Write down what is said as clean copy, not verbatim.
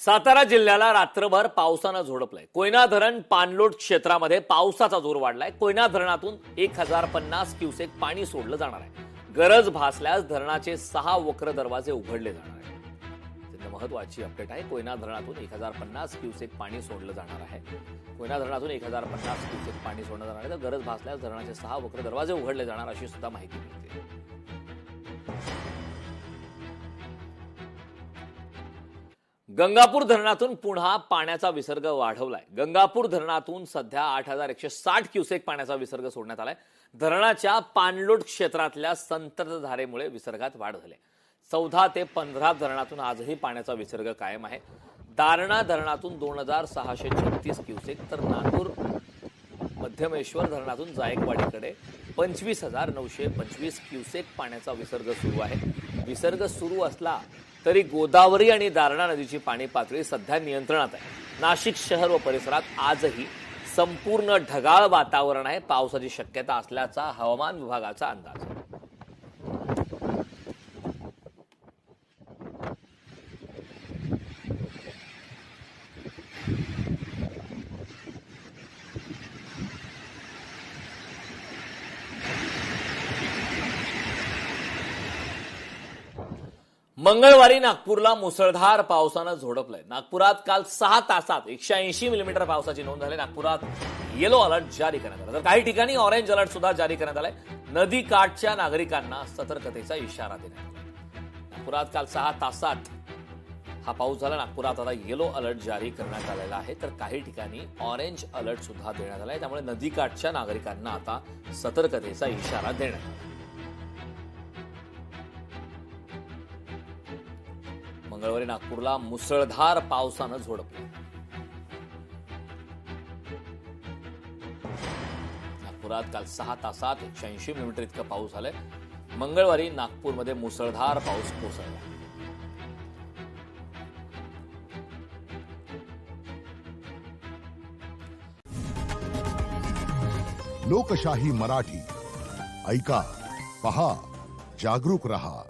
सातारा जिल्ह्याला रात्रभर पावसानं झोडपलंय। कोयना धरण पाणलोट क्षेत्रामध्ये पावसाचा जोर वाढलाय। कोयना धरणातून 1050 क्युसेक पाणी सोडलं जाणार आहे। गरज भासल्यास धरणाचे 6 वक्र दरवाजे उघडले जाणार आहेत। महत्वाची अपडेट आहे। कोयना धरणातून 1050 क्युसेक पाणी सोडलं जाणार आहे। कोयना धरणातून 1050 क्युसेक पाणी सोडलं जाणार आहे, तर गरज भासल्यास धरणाचे 6 वक्र दरवाजे उघडले जाणार अशी सुद्धा माहिती मिळते। गंगापूर धरणातून पुन्हा पाण्याचा विसर्ग वाढवलाय। गंगापूर धरणातून सध्या 8160 क्युसेक पाण्याचा विसर्ग सोडण्यात आलाय। धरणाच्या पाणलोट क्षेत्रातल्या संततधारेमुळे विसर्गात वाढ झाली। 14 ते 15 धरणातून आजही पाण्याचा विसर्ग कायम आहे। दारणा धरणातून 2636 क्युसेक, तर नागपूर मध्यमेश्वर धरणातून जायकवाडीकडे 25925 क्युसेक पाण्याचा विसर्ग सुरू आहे। विसर्ग सुरू असला तरी गोदावरी आणि दारणा नदीची पाणी पातळी सध्या नियंत्रणात आहे। नाशिक शहर व परिसरात आजही संपूर्ण ढगाळ वातावरण आहे। पावसाची शक्यता असल्याचा हवामान विभागाचा अंदाज आहे। मंगळवारी नागपूरला मुसळधार पावसानं झोडपलंय। नागपुरात काल 6 तासात 180 मिलीमीटर पावसाची नोंद झाली। नागपुरात येलो अलर्ट जारी करण्यात आला, तर काही ठिकाणी ऑरेंज अलर्ट सुद्धा जारी करण्यात आलाय। नदी काठच्या नागरिकांना सतर्कतेचा इशारा देण्यात आला। नागपुरात काल 6 तासात हा पाऊस झाला। नागपुरात आता येलो अलर्ट जारी करण्यात आलेला आहे, तर काही ठिकाणी ऑरेंज अलर्ट सुद्धा देण्यात आलाय। त्यामुळे नदी काठच्या नागरिकांना आता सतर्कतेचा इशारा देण्यात आला। मंगळवारी नागपूरला मुसळधार पावसानं झोडपलं। नागपुरात काल 6 तासात 180 मिलीमीटर इतका पाऊस झालाय। मंगळवारी नागपूरमध्ये मुसळधार पाऊस कोसळला। लोकशाही मराठी ऐका, पहा, जागरूक रहा।